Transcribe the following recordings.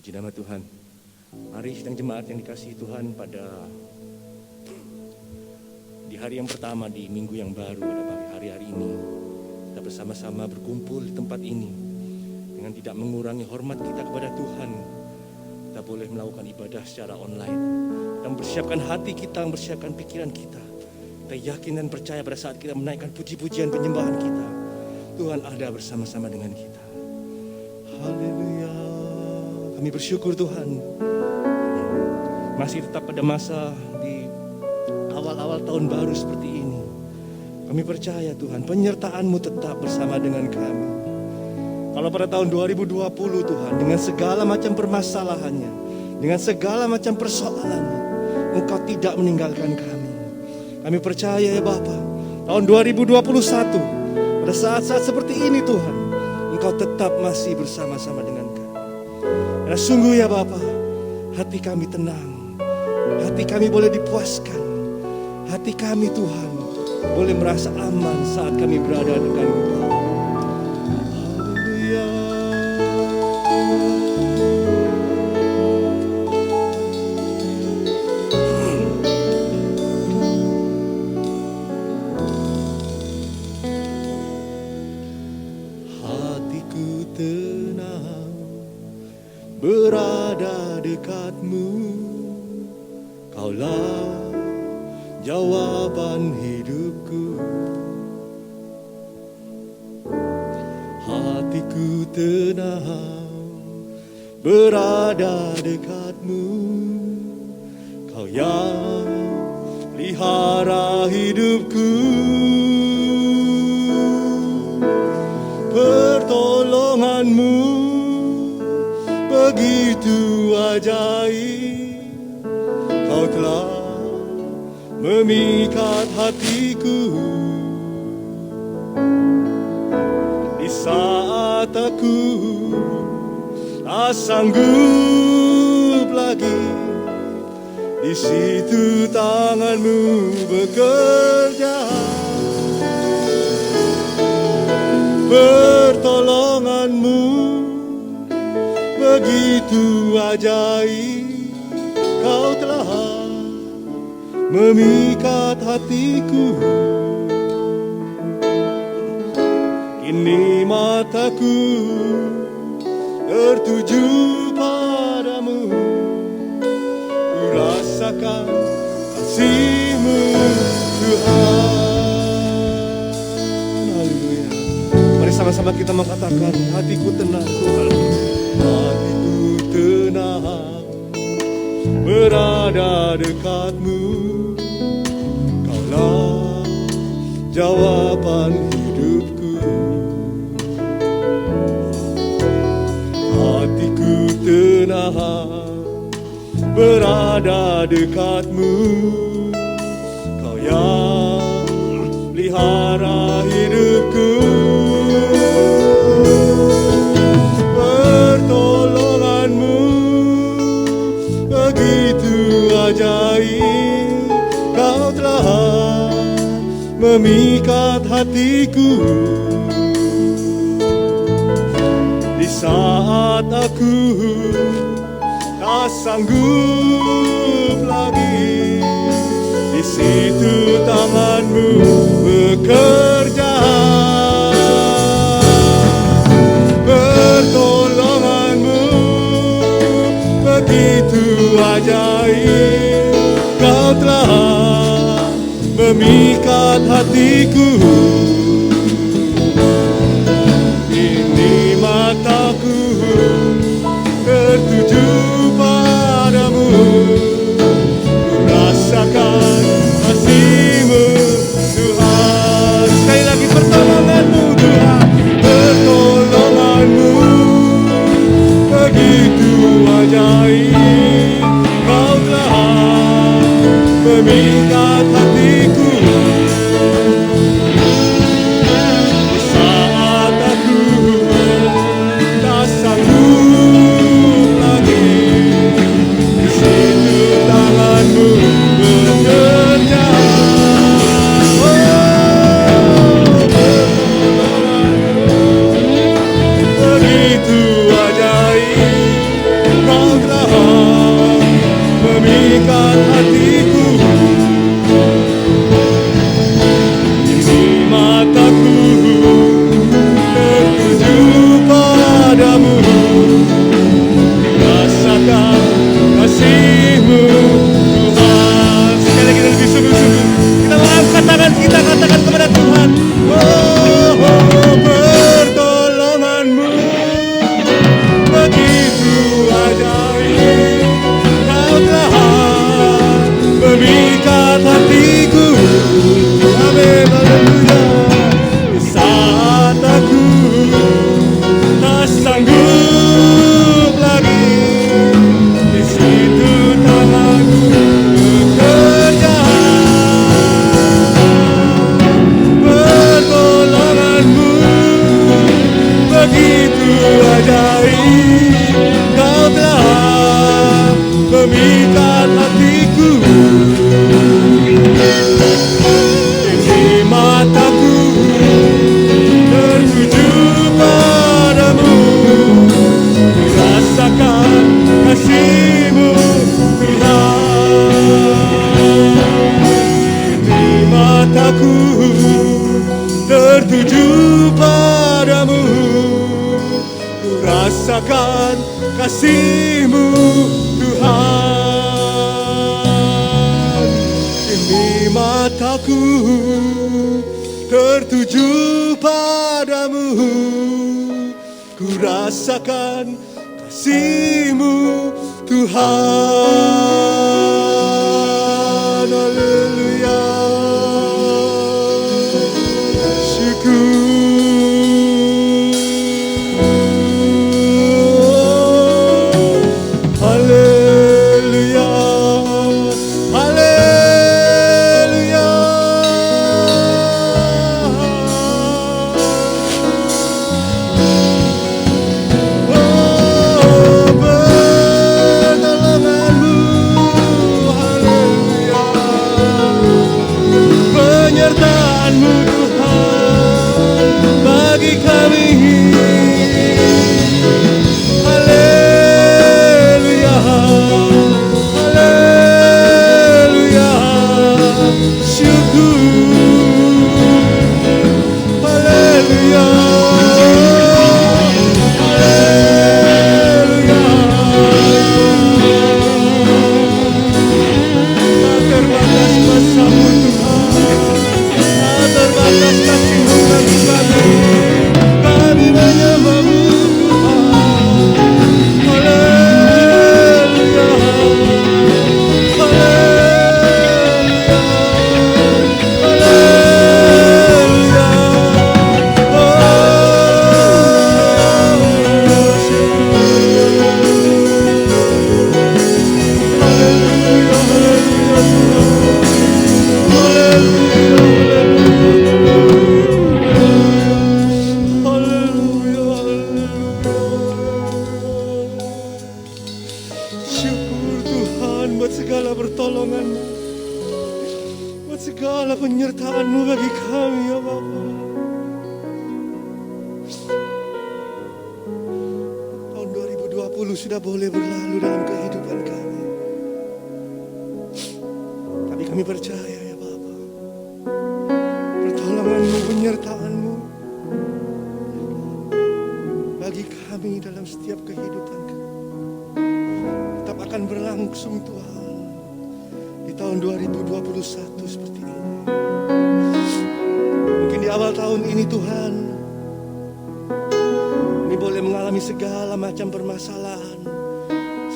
Puji nama Tuhan. Mari sidang jemaat yang dikasihi Tuhan, pada di hari yang pertama di minggu yang baru, pada hari-hari ini kita bersama-sama berkumpul di tempat ini dengan tidak mengurangi hormat kita kepada Tuhan. Kita boleh melakukan ibadah secara online dan mempersiapkan hati kita, mempersiapkan pikiran kita. Kita yakin dan percaya pada saat kita menaikkan puji-pujian penyembahan kita, Tuhan ada bersama-sama dengan kita. Haleluya. Kami bersyukur Tuhan, masih tetap pada masa di awal-awal tahun baru seperti ini. Kami percaya Tuhan, penyertaan-Mu tetap bersama dengan kami. Kalau pada tahun 2020 Tuhan, dengan segala macam permasalahannya, dengan segala macam persoalannya, Engkau tidak meninggalkan kami. Kami percaya ya Bapa, tahun 2021, pada saat-saat seperti ini Tuhan, Engkau tetap masih bersama-sama dengan kami. Karena sungguh ya Bapa, hati kami tenang, hati kami boleh dipuaskan, hati kami Tuhan boleh merasa aman saat kami berada dengan Engkau. Haleluya. Hatiku tenang berada dekat-Mu, Kaulah jawaban hidupku. Hatiku tenang berada dekat-Mu, Kau yang pelihara hidupku. Pertolongan-Mu begitu ajaib, Kau telah memikat hatiku. Di saat aku tak sanggup lagi, di situ tangan-Mu bekerja. Pertolongan-Mu begitu ajaib, Kau telah memikat hatiku. Kini mataku tertuju padamu, ku rasakan kasih-Mu Tuhan. Haleluya. Mari sama-sama kita mengatakan, hatiku tenang Tuhan. Hatiku tenang berada dekat-Mu, Kaulah jawaban hidupku. Hatiku tenang berada dekat-Mu, Kau yang pelihara hidupku. Pertolongan-Mu begitu ajaib, Kau telah memikat hatiku. Di saat aku tak sanggup lagi, di situ tangan-Mu bekerja. Pertolongan-Mu begitu ajaib, Kau telah memikat hatiku. Kini mataku tertuju padamu, ku rasakan kasih-Mu Tuhan. Sekali lagi, pertolongan-Mu Tuhan, pertolongan-Mu begitu ajaib, Kau telah memikat hatiku. Di saat aku tak sanggup lagi, di situ tangan-Mu bekerja. Pertolongan-Mu begitu ajaib, Kau hatiku. Amin, haleluya. Di saat aku tak sanggup lagi, di situ tanganku bekerja. Pertolonganmu begitu ajaib, kau telah memikat hatiku. Ini mataku tertuju padamu, rasakan kasih-Mu Tuhan. Ini mataku tertuju padamu, rasakan kasih-Mu Tuhan. Ini mataku tertuju padamu, ku rasakan kasih-Mu Tuhan. Haleluya. Haleluya, haleluya. Oh, pertolonganmu, haleluya. Penyertaanmu Tuhan bagi kami. Haleluya, haleluya. Syukur, haleluya, haleluya. Tak terbatas kuasa-Mu Tuhan, tak terbatas kasih-Mu bagi kami. Kami menyembah-Mu Tuhan. Haleluya, haleluya, haleluya. Haleluya, syukur Tuhan buat segala pertolongan-Mu, buat segala penyertaan-Mu bagi kami ya Bapa. Tahun 2020 sudah boleh berlalu dalam kehidupan kami. Tapi kami percaya ya Bapa, pertolongan-Mu, penyertaan-Mu bagi kami dalam setiap kehidupan kami tetap akan berlangsung Tuhan di tahun 2021 seperti ini. Mungkin di awal tahun ini Tuhan, kami boleh mengalami segala macam permasalahan,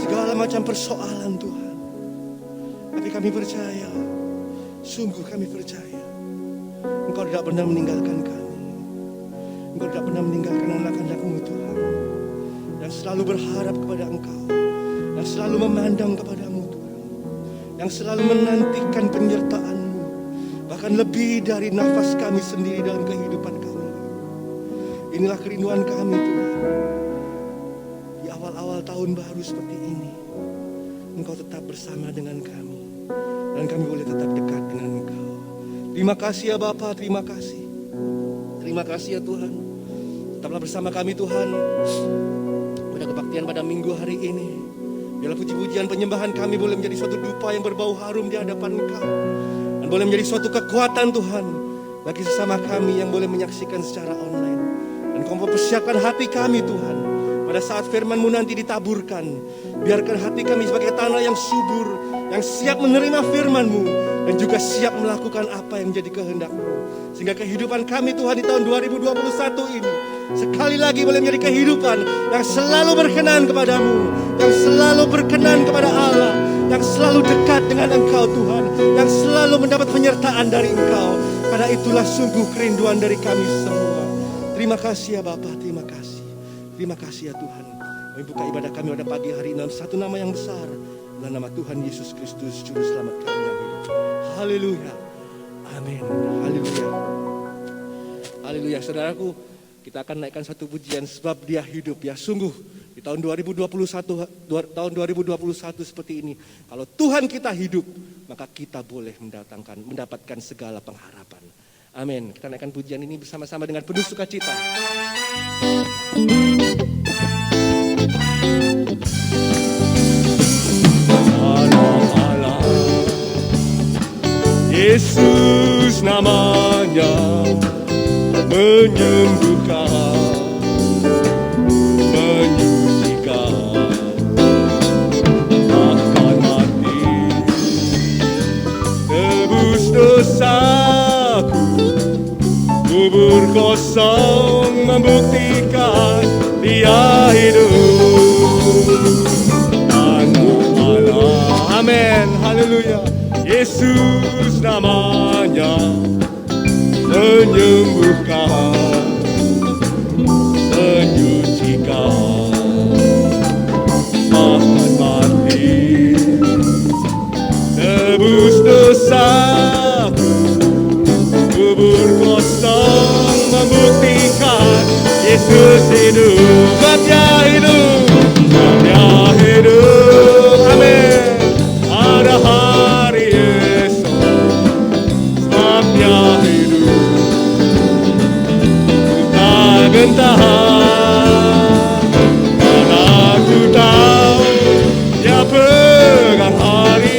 segala macam persoalan Tuhan. Tapi kami percaya, sungguh kami percaya, Engkau tidak pernah meninggalkan kami. Engkau tidak pernah meninggalkan anak-anak-Mu Tuhan, yang selalu berharap kepada Engkau, yang selalu memandang kepadamu Tuhan, yang selalu menantikan penyertaan-Mu, bahkan lebih dari nafas kami sendiri dalam kehidupan kami. Inilah kerinduan kami Tuhan, di awal-awal tahun baru seperti ini, Engkau tetap bersama dengan kami, dan kami boleh tetap dekat dengan Engkau. Terima kasih ya Bapa, terima kasih. Terima kasih ya Tuhan, tetaplah bersama kami Tuhan pada kebaktian pada minggu hari ini. Biarlah puji-pujian penyembahan kami boleh menjadi suatu dupa yang berbau harum di hadapan Engkau, dan boleh menjadi suatu kekuatan Tuhan bagi sesama kami yang boleh menyaksikan secara online. Dan Kau mempersiapkan hati kami Tuhan, pada saat firman-Mu nanti ditaburkan, biarkan hati kami sebagai tanah yang subur, yang siap menerima firman-Mu, dan juga siap melakukan apa yang menjadi kehendak-Mu. Sehingga kehidupan kami Tuhan di tahun 2021 ini sekali lagi boleh menjadi kehidupan yang selalu berkenan kepadamu, yang selalu berkenan kepada Allah, yang selalu dekat dengan Engkau Tuhan, yang selalu mendapat penyertaan dari Engkau. Karena itulah sungguh kerinduan dari kami semua. Terima kasih ya Bapa, terima kasih. Terima kasih ya Tuhan. Kami buka ibadah kami pada pagi hari ini dalam satu nama yang besar, dalam nama Tuhan Yesus Kristus, Juru Selamat kami yang hidup. Haleluya. Amin. Haleluya. Haleluya. Saudaraku, kita akan naikkan satu pujian sebab Dia hidup ya. Sungguh di tahun 2021 seperti ini, kalau Tuhan kita hidup, maka kita boleh mendapatkan segala pengharapan. Amin. Kita naikkan pujian ini bersama-sama dengan penuh sukacita. Allah, Yesus namanya menyembuhkan, menyucikan, akan mati, tebus dosaku, kubur kosong membuktikan Dia hidup. Anak Allah, amin, haleluya. Yesus namanya menyembuhkan, menyucikan, akan mati, tebus dosaku, kubur kosong membuktikan Yesus hidup. Sebab Dia hidup, sebab Dia hidup, amin. Ada hari esok, sebab Dia hidup, ku tak gentar, karena ku tahu Dia pegang hari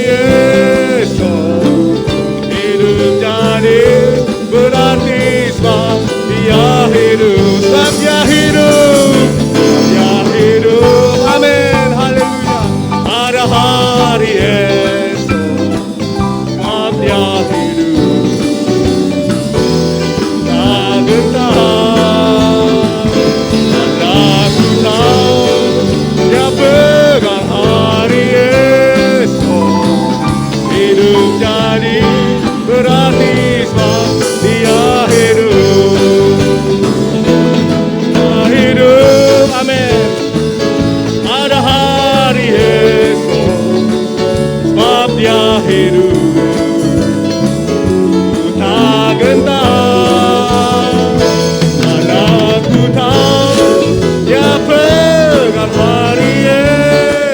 esok. Hidup jadi berarti sebab Dia hidup, sebab Dia hidup, sebab Dia hidup, amin, haleluya. Ada hari esok, sebab Dia hidup, tak gentar, karena ku tahu Dia pegang hari esok. Hidup jadi berarti sebab Dia hidup, Dia hidup, amin. Ada hari esok, sebab Dia hidup, ku tak gentar, karena ku tahu Dia pegang hari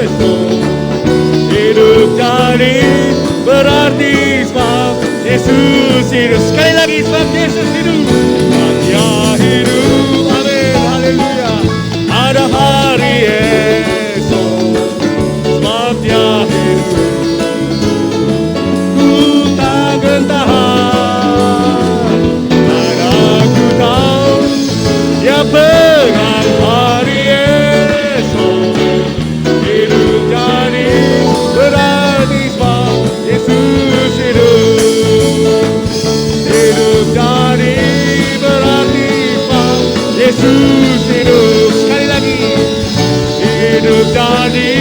esok. Hidup jadi berarti sebab Yesus hidup. Sekali lagi, sebab Yesus hidup, sebab Dia hidup, amin, haleluya. Ada hari esok, sebab Dia hidup, ku tak gentar, karena ku tahu Dia pegang hari esok. Hidup jadi berarti sebab Yesus hidup. Hidup jadi berarti sebab Yesus hidup. Sekali lagi, hidup jadi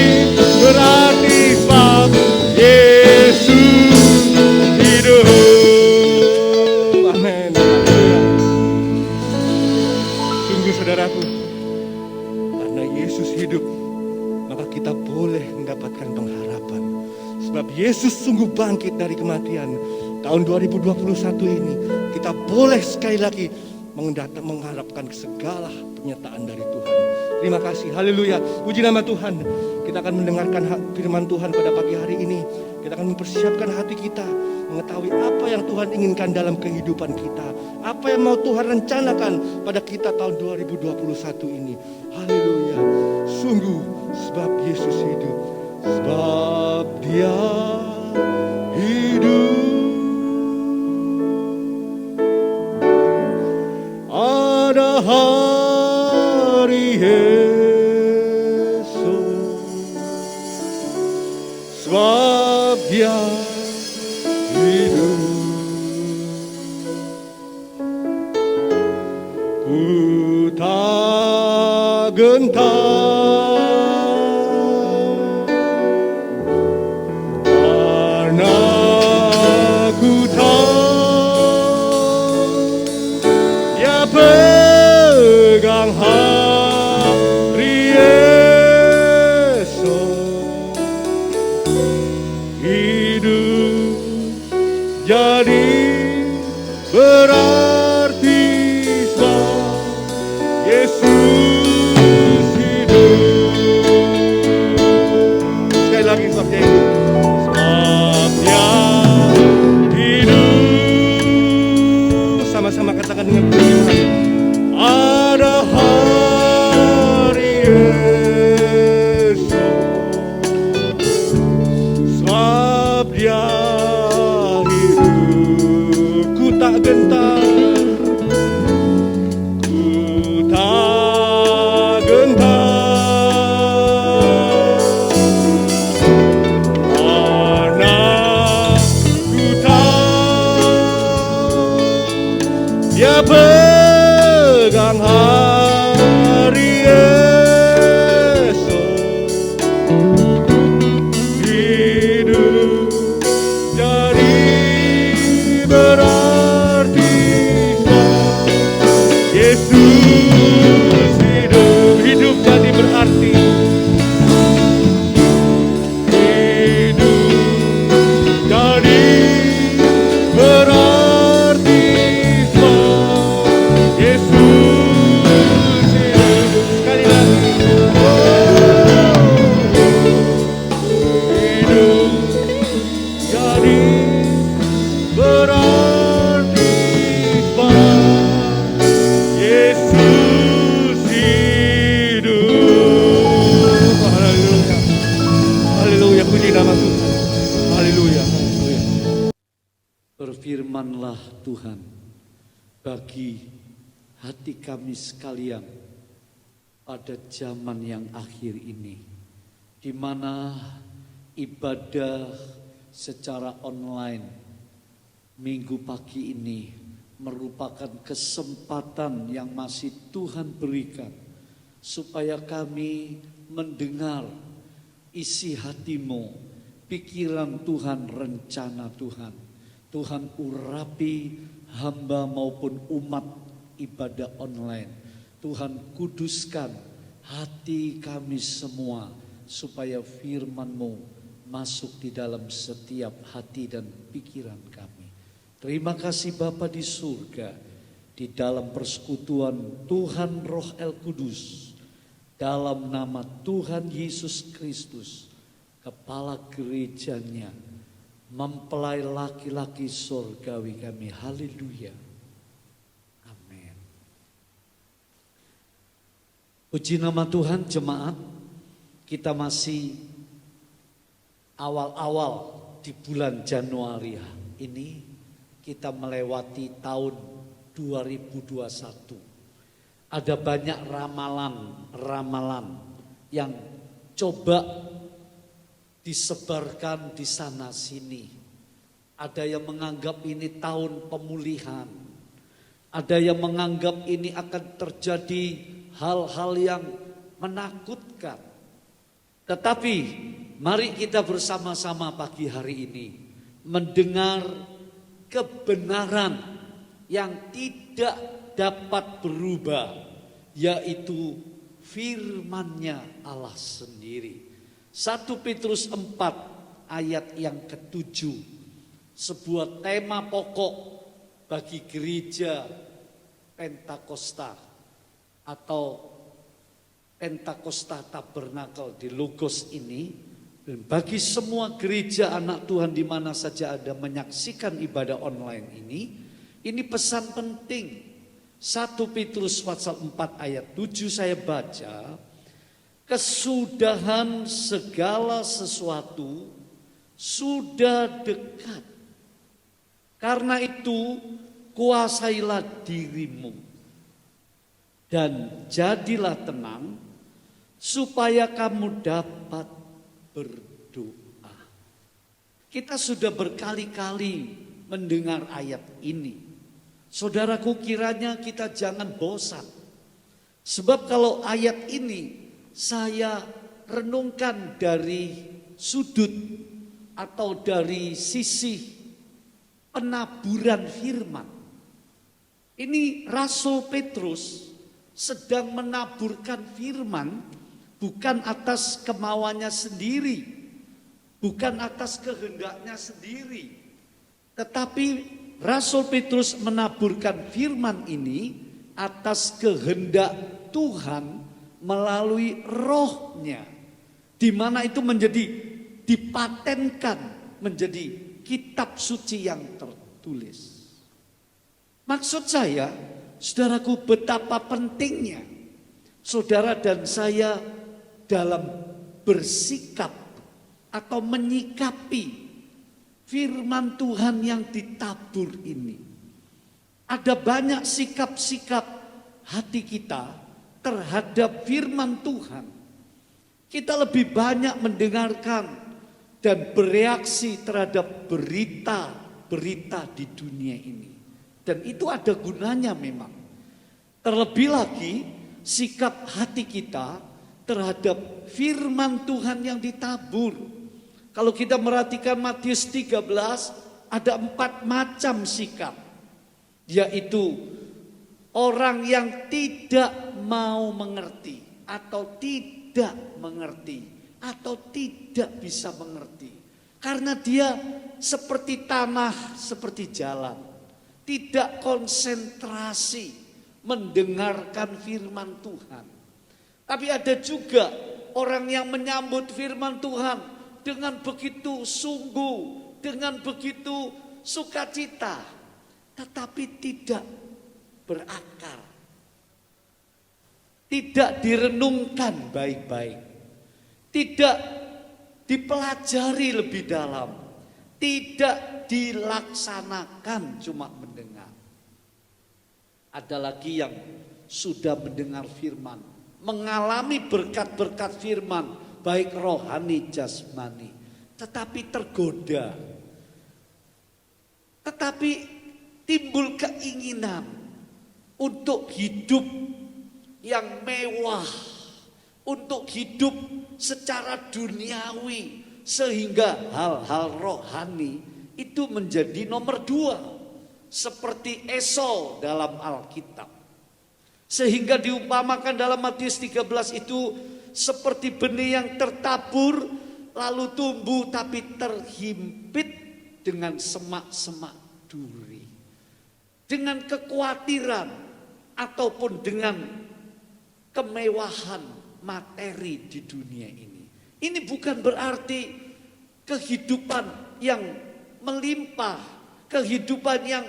berarti sebab Yesus hidup. Amin. Sungguh saudaraku, karena Yesus hidup, maka kita boleh mendapatkan pengharapan. Sebab Yesus sungguh bangkit dari kematian. Tahun 2021 ini kita boleh sekali lagi mengharapkan segala penyertaan dari Tuhan. Terima kasih, haleluya, puji nama Tuhan. Kita akan mendengarkan firman Tuhan pada pagi hari ini. Kita akan mempersiapkan hati kita, mengetahui apa yang Tuhan inginkan dalam kehidupan kita, apa yang mau Tuhan rencanakan pada kita tahun 2021 ini. Haleluya, sungguh sebab Yesus hidup, sebab Dia hidup. Ada hari esok, sebab Dia hidup, ku tak gentar, Ya hidupku tak gentar, ku tak gentar, karena ku tahu Dia pegang hari esok. Hidup jadi berarti Yesus hidup, hidup jadi berarti. Hidup jadi berarti Yesus hidup. Sekali lagi. Hidup jadi berarti Yesus hidup. Haleluya. Haleluya, puji nama Tuhan. Haleluya. Haleluya. Berfirmanlah Tuhan bagi hati kami sekalian pada zaman yang akhir ini, di mana ibadah secara online minggu pagi ini merupakan kesempatan yang masih Tuhan berikan supaya kami mendengar isi hatimu, pikiran Tuhan, rencana Tuhan. Tuhan urapi hamba maupun umat ibadah online. Tuhan kuduskan hati kami semua supaya firman-Mu masuk di dalam setiap hati dan pikiran kami. Terima kasih Bapa di surga, di dalam persekutuan Tuhan Roh El Kudus, dalam nama Tuhan Yesus Kristus, Kepala gerejanya, mempelai laki-laki surgawi kami. Haleluya. Amin. Puji nama Tuhan jemaat, kita masih awal-awal di bulan Januari ini, kita melewati tahun 2021. Ada banyak ramalan-ramalan yang coba disebarkan di sana sini. Ada yang menganggap ini tahun pemulihan. Ada yang menganggap ini akan terjadi hal-hal yang menakutkan. Tetapi mari kita bersama-sama pagi hari ini mendengar kebenaran yang tidak dapat berubah, yaitu firman-Nya Allah sendiri. 1 Petrus 4 ayat yang ke-7, sebuah tema pokok bagi gereja Pentakosta atau Pentakosta Tabernakel di Logos ini, dan bagi semua gereja anak Tuhan di mana saja ada menyaksikan ibadah online ini pesan penting. 1 Petrus pasal 4 ayat 7 saya baca, kesudahan segala sesuatu sudah dekat. Karena itu kuasailah dirimu dan jadilah tenang supaya kamu dapat berdoa. Kita sudah berkali-kali mendengar ayat ini. Saudaraku, kiranya kita jangan bosan. Sebab kalau ayat ini saya renungkan dari sudut atau dari sisi penaburan firman. Ini Rasul Petrus sedang menaburkan firman bukan atas kemauannya sendiri, bukan atas kehendaknya sendiri. Tetapi Rasul Petrus menaburkan firman ini atas kehendak Tuhan melalui rohnya, di mana itu menjadi dipatenkan menjadi kitab suci yang tertulis. Maksud saya, saudaraku, betapa pentingnya saudara dan saya dalam bersikap atau menyikapi firman Tuhan yang ditabur ini. Ada banyak sikap-sikap hati kita terhadap firman Tuhan. Kita lebih banyak mendengarkan dan bereaksi terhadap berita-berita di dunia ini. Dan itu ada gunanya memang. Terlebih lagi sikap hati kita terhadap firman Tuhan yang ditabur. Kalau kita merhatikan Matius 13, ada 4 macam sikap. Yaitu orang yang tidak mau mengerti atau tidak mengerti atau tidak bisa mengerti. Karena dia seperti tanah, seperti jalan. Tidak konsentrasi mendengarkan firman Tuhan. Tapi ada juga orang yang menyambut firman Tuhan dengan begitu sungguh, dengan begitu sukacita, tetapi tidak berakar. Tidak direnungkan baik-baik. Tidak dipelajari lebih dalam. Tidak dilaksanakan, cuma mendengar. Ada lagi yang sudah mendengar firman, mengalami berkat-berkat firman, baik rohani, jasmani, tetapi tergoda. Tetapi timbul keinginan untuk hidup yang mewah, untuk hidup secara duniawi, sehingga hal-hal rohani itu menjadi nomor 2. Seperti Esau dalam Alkitab. Sehingga diumpamakan dalam Matius 13 itu seperti benih yang tertabur lalu tumbuh tapi terhimpit dengan semak-semak duri. Dengan kekhawatiran ataupun dengan kemewahan materi di dunia ini. Ini bukan berarti kehidupan yang melimpah, kehidupan yang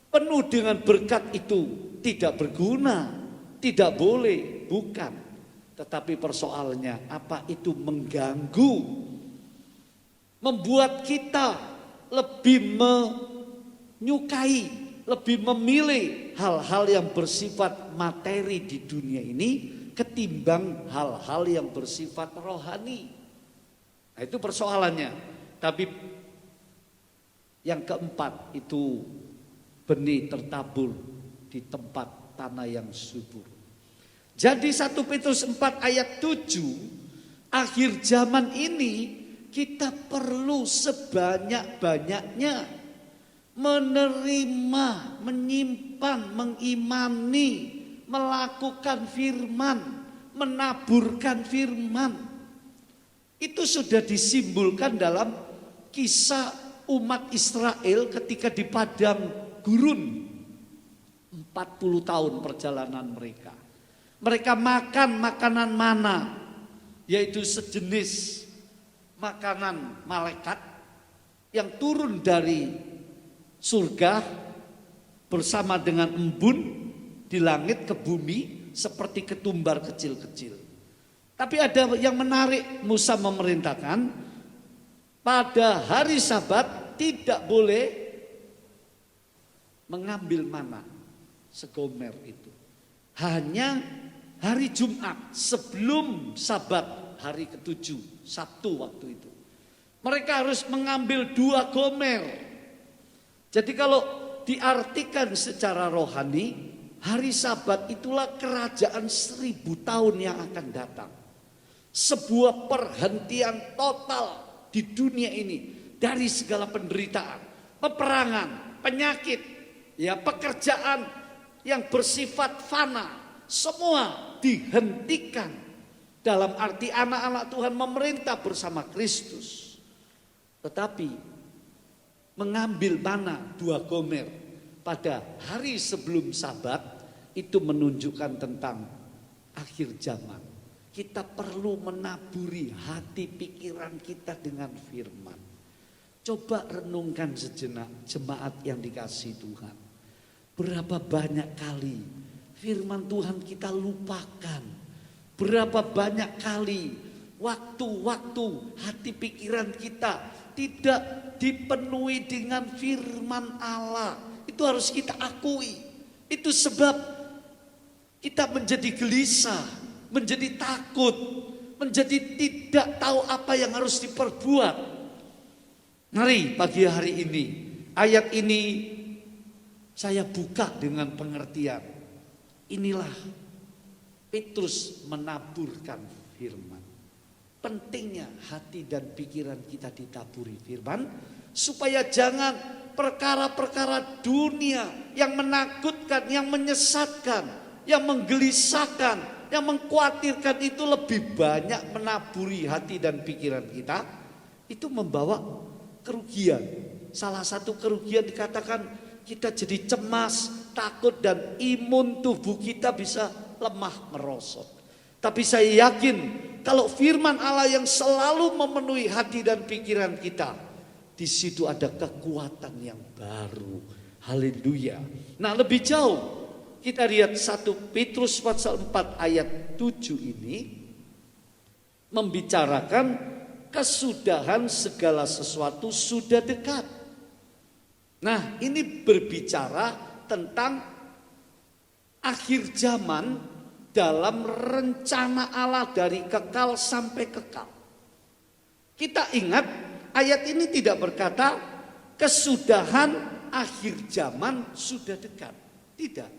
penuh dengan berkat itu tidak berguna, tidak boleh, bukan. Tetapi persoalannya apa itu mengganggu, membuat kita lebih menyukai, lebih memilih hal-hal yang bersifat materi di dunia ini ketimbang hal-hal yang bersifat rohani. Nah, itu persoalannya. Tapi yang keempat itu benih tertabur di tempat tanah yang subur. Jadi 1 Petrus 4 ayat 7, akhir zaman ini kita perlu sebanyak-banyaknya menerima, menyimpan, mengimani, melakukan firman, menaburkan firman. Itu sudah disimbolkan dalam kisah umat Israel ketika di padang gurun. 40 tahun perjalanan mereka. Mereka makan makanan mana, yaitu sejenis makanan malaikat yang turun dari surga bersama dengan embun di langit ke bumi seperti ketumbar kecil-kecil. Tapi ada yang menarik, Musa memerintahkan pada hari Sabat tidak boleh mengambil mana segomer itu. Hanya hari Jumat sebelum Sabat hari ke-7, Sabtu waktu itu. Mereka harus mengambil 2 gomer. Jadi kalau diartikan secara rohani, hari Sabat itulah kerajaan 1000 tahun yang akan datang. Sebuah perhentian total di dunia ini dari segala penderitaan, peperangan, penyakit, ya pekerjaan yang bersifat fana, semua dihentikan. Dalam arti anak-anak Tuhan memerintah bersama Kristus. Tetapi mengambil mana 2 gomer pada hari sebelum Sabat itu menunjukkan tentang akhir zaman. Kita perlu menaburi hati pikiran kita dengan firman. Coba renungkan sejenak jemaat yang dikasihi Tuhan. Berapa banyak kali firman Tuhan kita lupakan. Berapa banyak kali waktu-waktu hati pikiran kita tidak dipenuhi dengan firman Allah. Itu harus kita akui. Itu sebab kita menjadi gelisah, menjadi takut, menjadi tidak tahu apa yang harus diperbuat. Mari pagi hari ini, ayat ini saya buka dengan pengertian. Inilah Petrus menaburkan firman. Pentingnya hati dan pikiran kita ditaburi firman, supaya jangan perkara-perkara dunia yang menakutkan, yang menyesatkan, yang menggelisahkan, yang mengkhawatirkan itu lebih banyak menaburi hati dan pikiran kita, itu membawa kerugian. Salah satu kerugian dikatakan kita jadi cemas, takut, dan imun tubuh kita bisa lemah merosot. Tapi saya yakin kalau firman Allah yang selalu memenuhi hati dan pikiran kita, di situ ada kekuatan yang baru. Haleluya. Nah, lebih jauh kita lihat 1 Petrus pasal 4 ayat 7 ini membicarakan kesudahan segala sesuatu sudah dekat. Nah, ini berbicara tentang akhir zaman dalam rencana Allah dari kekal sampai kekal. Kita ingat ayat ini tidak berkata kesudahan akhir zaman sudah dekat. Tidak.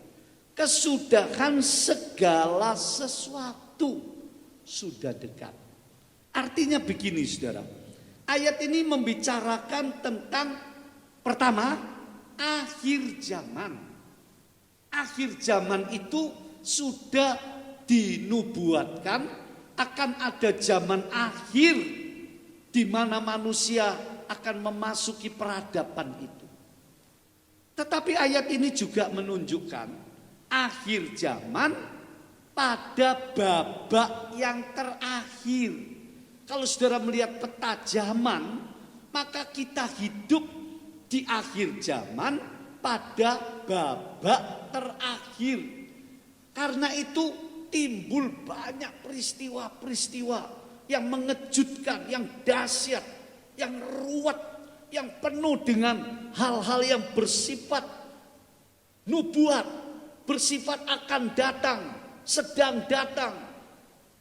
Kesudahan segala sesuatu sudah dekat. Artinya begini saudara. Ayat ini membicarakan tentang pertama, akhir zaman. Akhir zaman itu sudah dinubuatkan akan ada zaman akhir di mana manusia akan memasuki peradaban itu. Tetapi ayat ini juga menunjukkan akhir zaman pada babak yang terakhir. Kalau saudara melihat peta zaman, maka kita hidup di akhir zaman pada babak terakhir. Karena itu timbul banyak peristiwa-peristiwa yang mengejutkan, yang dahsyat, yang ruwet, yang penuh dengan hal-hal yang bersifat nubuat, bersifat akan datang, sedang datang.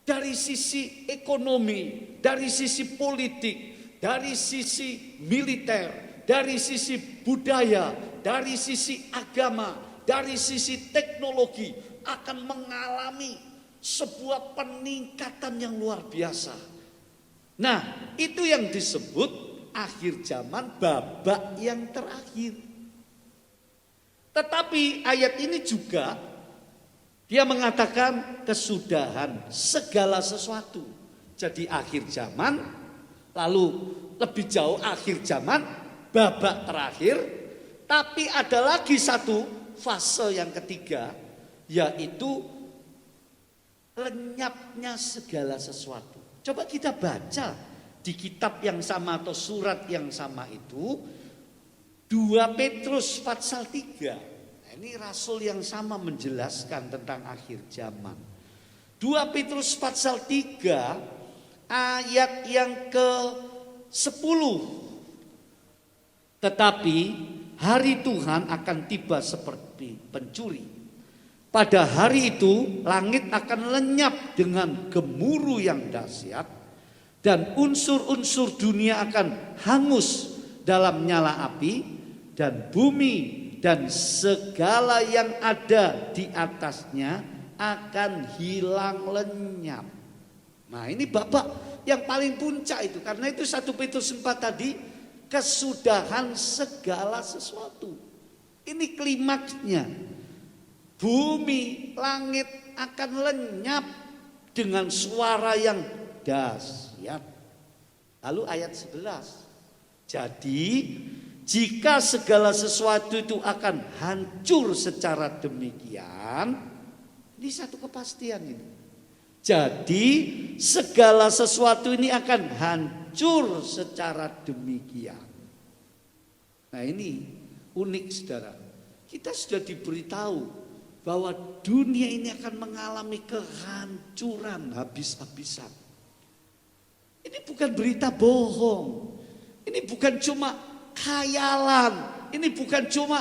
Dari sisi ekonomi, dari sisi politik, dari sisi militer, dari sisi budaya, dari sisi agama, dari sisi teknologi, akan mengalami sebuah peningkatan yang luar biasa. Nah, itu yang disebut akhir zaman, babak yang terakhir. Tetapi ayat ini juga dia mengatakan kesudahan segala sesuatu. Jadi akhir zaman, lalu lebih jauh akhir zaman, babak terakhir. Tapi ada lagi satu fase yang ketiga, yaitu lenyapnya segala sesuatu. Coba kita baca di kitab yang sama atau surat yang sama itu 2 Petrus pasal 3. Nah, ini rasul yang sama menjelaskan tentang akhir zaman. 2 Petrus pasal 3 ayat yang ke-10. Tetapi hari Tuhan akan tiba seperti pencuri. Pada hari itu langit akan lenyap dengan gemuruh yang dahsyat dan unsur-unsur dunia akan hangus dalam nyala api dan bumi dan segala yang ada di atasnya akan hilang lenyap. Nah, ini babak yang paling puncak itu. Karena itu 1 Petrus 4 tadi kesudahan segala sesuatu. Ini klimaksnya. Bumi, langit akan lenyap dengan suara yang dahsyat. Lalu ayat 11. Jadi jika segala sesuatu itu akan hancur secara demikian, ini satu kepastian ini. Jadi segala sesuatu ini akan hancur secara demikian. Nah, ini unik saudara. Kita sudah diberitahu bahwa dunia ini akan mengalami kehancuran habis-habisan. Ini bukan berita bohong. Ini bukan cuma khayalan. Ini bukan cuma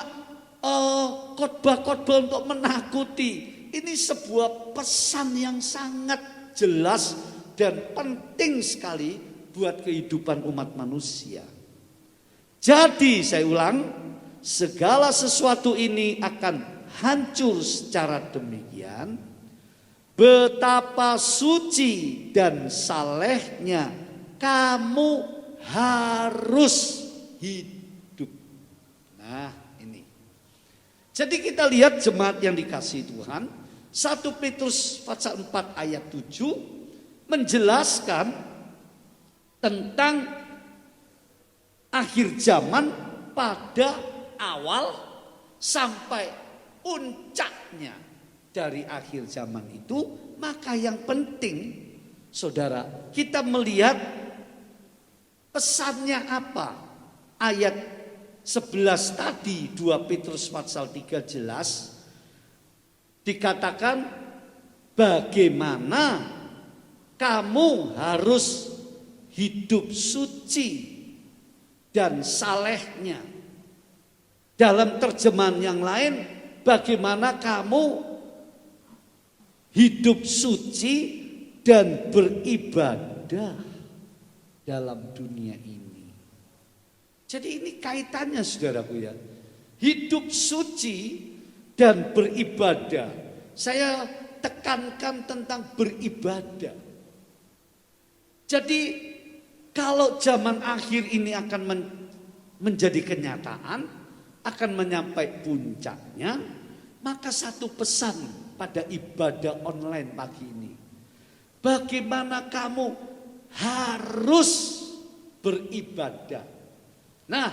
khotbah-khotbah untuk menakuti. Ini sebuah pesan yang sangat jelas dan penting sekali buat kehidupan umat manusia. Jadi saya ulang, segala sesuatu ini akan hancur secara demikian. Betapa suci dan salehnya kamu harus hidup. Nah ini. Jadi kita lihat jemaat yang dikasihi Tuhan. 1 Petrus pasal 4 ayat 7 menjelaskan tentang akhir zaman pada awal sampai puncaknya dari akhir zaman itu. Maka yang penting saudara, kita melihat pesannya apa. Ayat 11 tadi 2 Petrus pasal 3 jelas dikatakan bagaimana kamu harus hidup suci dan salehnya. Dalam terjemahan yang lain, bagaimana kamu hidup suci dan beribadah dalam dunia ini. Jadi ini kaitannya saudaraku ya. Hidup suci dan beribadah. Saya tekankan tentang beribadah. Jadi kalau zaman akhir ini akan menjadi kenyataan, akan menyampai puncaknya, maka satu pesan pada ibadah online pagi ini. Bagaimana kamu harus beribadah. Nah,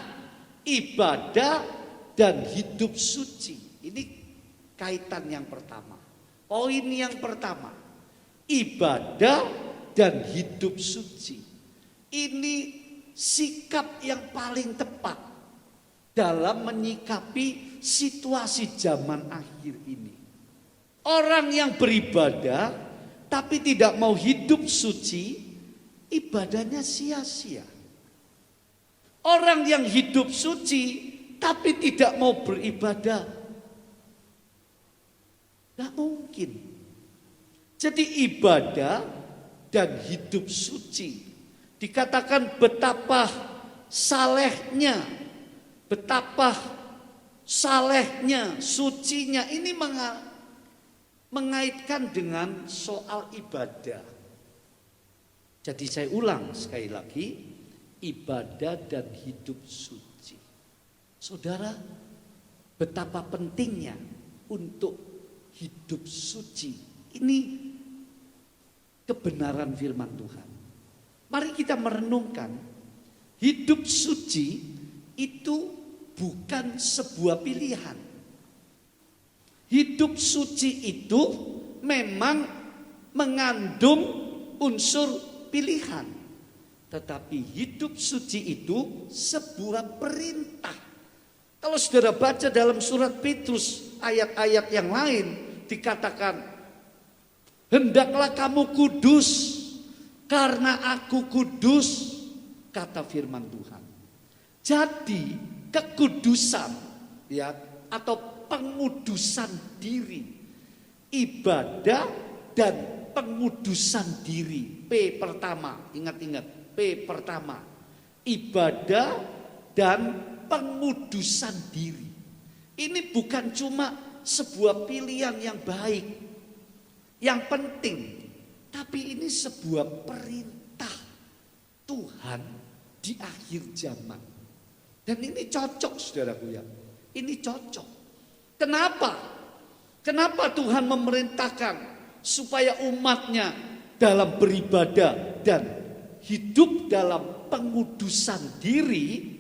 ibadah dan hidup suci. Ini kaitan yang pertama. Poin yang pertama. Ibadah dan hidup suci. Ini sikap yang paling tepat dalam menyikapi situasi zaman akhir ini. Orang yang beribadah tapi tidak mau hidup suci, ibadahnya sia-sia. Orang yang hidup suci tapi tidak mau beribadah, tidak mungkin. Jadi ibadah dan hidup suci dikatakan betapa salehnya, sucinya. Ini mengaitkan dengan soal ibadah. Jadi saya ulang sekali lagi, ibadah dan hidup suci. Saudara, betapa pentingnya untuk hidup suci. Ini kebenaran firman Tuhan. Mari kita merenungkan, hidup suci itu bukan sebuah pilihan. Hidup suci itu memang mengandung unsur pilihan. Tetapi hidup suci itu sebuah perintah. Kalau saudara baca dalam surat Petrus ayat-ayat yang lain dikatakan, hendaklah kamu kudus karena aku kudus, kata firman Tuhan. Jadi kekudusan ya atau pengudusan diri, ibadah dan pengudusan diri. P pertama, ingat-ingat P pertama, ibadah dan pengudusan diri. Ini bukan cuma sebuah pilihan yang baik, yang penting, tapi ini sebuah perintah Tuhan di akhir zaman. Dan ini cocok saudaraku ya, ini cocok. Kenapa? Kenapa Tuhan memerintahkan supaya umatnya dalam beribadah dan hidup dalam pengudusan diri?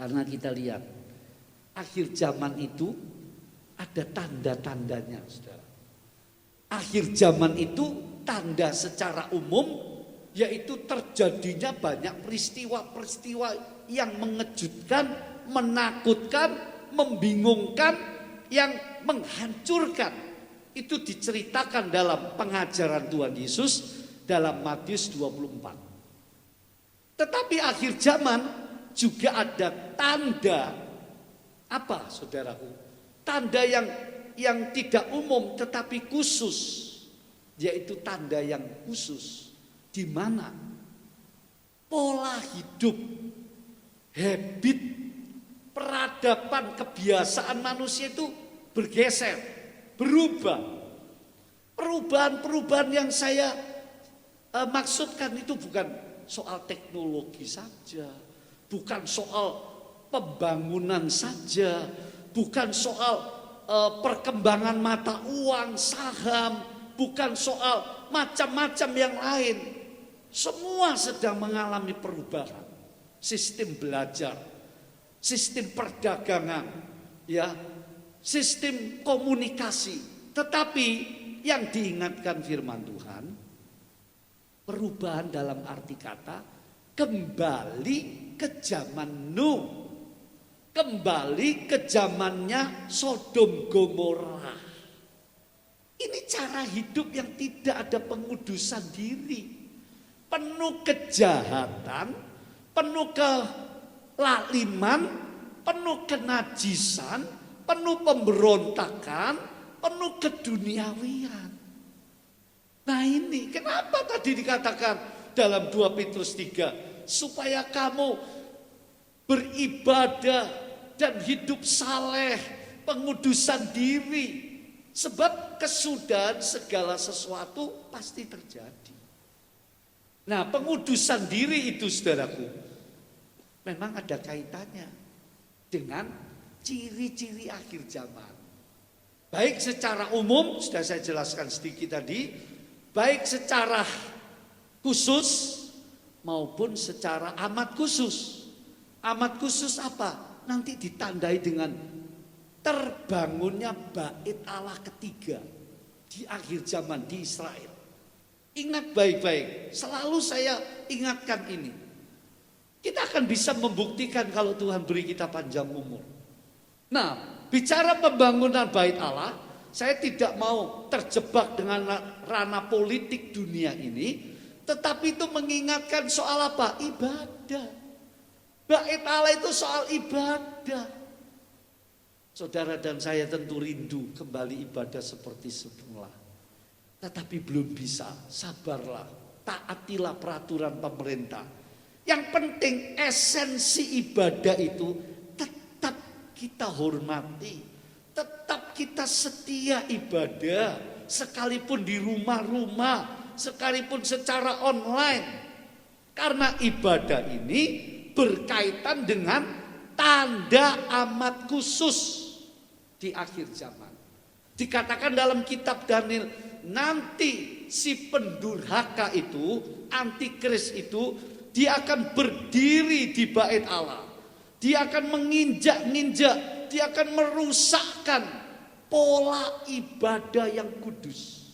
Karena kita lihat akhir zaman itu ada tanda-tandanya, saudara. Akhir zaman itu tanda secara umum yaitu terjadinya banyak peristiwa-peristiwa yang mengejutkan, menakutkan, membingungkan, yang menghancurkan. Itu diceritakan dalam pengajaran Tuhan Yesus dalam Matius 24. Tetapi akhir zaman juga ada tanda apa, saudaraku? Tanda yang tidak umum tetapi khusus, yaitu tanda yang khusus, di mana pola hidup, habit, peradaban, kebiasaan manusia itu bergeser, berubah. Perubahan-perubahan yang saya maksudkan itu bukan soal teknologi saja, bukan soal pembangunan saja, bukan soal perkembangan mata uang, saham, bukan soal macam-macam yang lain. Semua sedang mengalami perubahan. Sistem belajar, sistem perdagangan, ya, sistem komunikasi. Tetapi yang diingatkan firman Tuhan, perubahan dalam arti kata kembali ke zaman Nuh, kembali ke zamannya Sodom Gomora. Ini cara hidup yang tidak ada pengudusan diri, penuh kejahatan, penuh kelaliman, penuh kenajisan, penuh pemberontakan, penuh keduniawian. Nah ini kenapa tadi dikatakan dalam 2 Petrus 3, supaya kamu beribadah dan hidup saleh, pengudusan diri. Sebab kesudahan segala sesuatu pasti terjadi. Nah, pengudusan diri itu, saudaraku, memang ada kaitannya dengan ciri-ciri akhir zaman. Baik secara umum, sudah saya jelaskan sedikit tadi, baik secara khusus maupun secara amat khusus. Amat khusus apa? Nanti ditandai dengan terbangunnya bait Allah ketiga di akhir zaman di Israel. Ingat baik-baik, selalu saya ingatkan ini. Kita akan bisa membuktikan kalau Tuhan beri kita panjang umur. Nah, bicara pembangunan bait Allah, saya tidak mau terjebak dengan ranah politik dunia ini, tetapi itu mengingatkan soal apa? Ibadah. Bait Allah itu soal ibadah. Saudara dan saya tentu rindu kembali ibadah seperti semula. Tetapi belum bisa, sabarlah, taatilah peraturan pemerintah. Yang penting esensi ibadah itu tetap kita hormati, tetap kita setia ibadah, sekalipun di rumah-rumah, sekalipun secara online. Karena ibadah ini berkaitan dengan tanda amat khusus di akhir zaman. Dikatakan dalam kitab Daniel, nanti si pendurhaka itu, antikris itu, dia akan berdiri di bait Allah. Dia akan menginjak-injak, dia akan merusakkan pola ibadah yang kudus.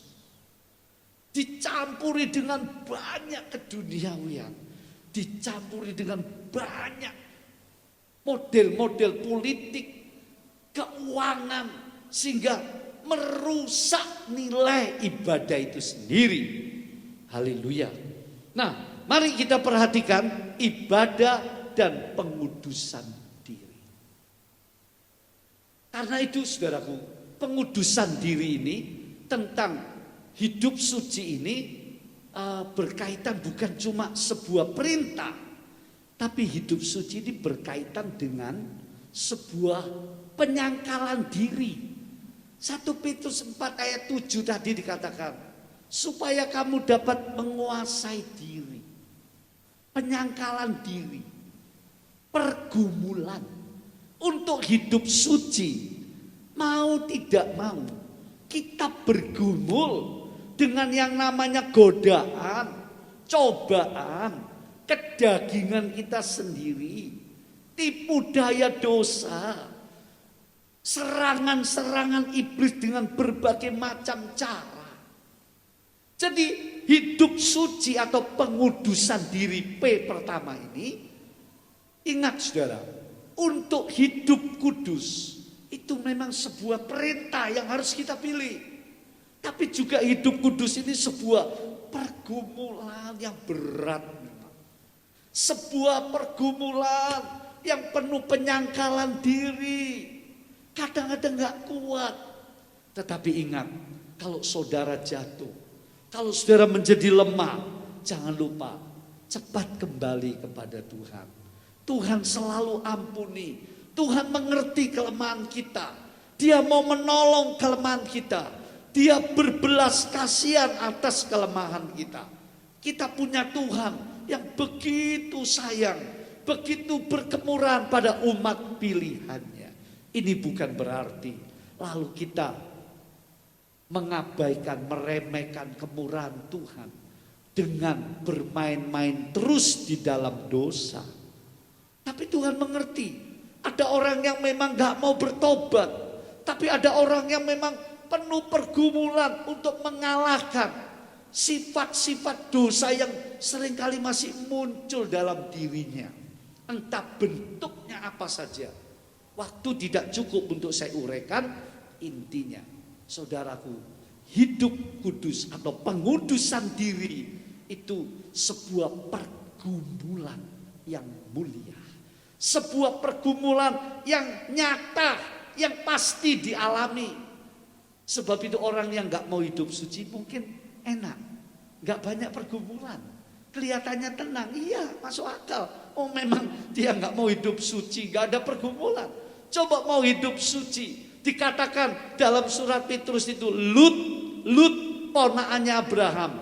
Dicampuri dengan banyak keduniawian, dicampuri dengan banyak model-model politik, keuangan, sehingga merusak nilai ibadah itu sendiri. Haleluya. Nah, mari kita perhatikan ibadah dan pengudusan diri. Karena itu, saudaraku, pengudusan diri ini tentang hidup suci ini berkaitan bukan cuma sebuah perintah, tapi hidup suci ini berkaitan dengan sebuah penyangkalan diri. 1 Petrus 4 ayat 7 tadi dikatakan, supaya kamu dapat menguasai diri. Penyangkalan diri, pergumulan untuk hidup suci. Mau tidak mau, kita bergumul dengan yang namanya godaan, cobaan, kedagingan kita sendiri, tipu daya dosa, serangan-serangan iblis dengan berbagai macam cara. Jadi hidup suci atau pengudusan diri P pertama ini, ingat saudara, untuk hidup kudus itu memang sebuah perintah yang harus kita pilih. Tapi juga hidup kudus ini sebuah pergumulan yang berat. Sebuah pergumulan yang penuh penyangkalan diri. Kadang-kadang gak kuat. Tetapi ingat, kalau saudara jatuh, kalau saudara menjadi lemah, jangan lupa cepat kembali kepada Tuhan. Tuhan selalu ampuni. Tuhan mengerti kelemahan kita. Dia mau menolong kelemahan kita. Dia berbelas kasihan atas kelemahan kita. Kita punya Tuhan yang begitu sayang, begitu berkemurahan pada umat pilihannya. Ini bukan berarti lalu kita mengabaikan, meremehkan kemurahan Tuhan dengan bermain-main terus di dalam dosa. Tapi Tuhan mengerti, ada orang yang memang gak mau bertobat, tapi ada orang yang memang penuh pergumulan untuk mengalahkan sifat-sifat dosa yang seringkali masih muncul dalam dirinya. Entah bentuknya apa saja. Waktu tidak cukup untuk saya uraikan. Intinya, saudaraku, hidup kudus atau pengudusan diri itu sebuah pergumulan yang mulia. Sebuah pergumulan yang nyata, yang pasti dialami. Sebab itu orang yang gak mau hidup suci mungkin enak, gak banyak pergumulan, kelihatannya tenang. Iya, masuk akal. Oh memang dia gak mau hidup suci, gak ada pergumulan. Coba mau hidup suci, dikatakan dalam surat Petrus itu, Lut ponakannya Abraham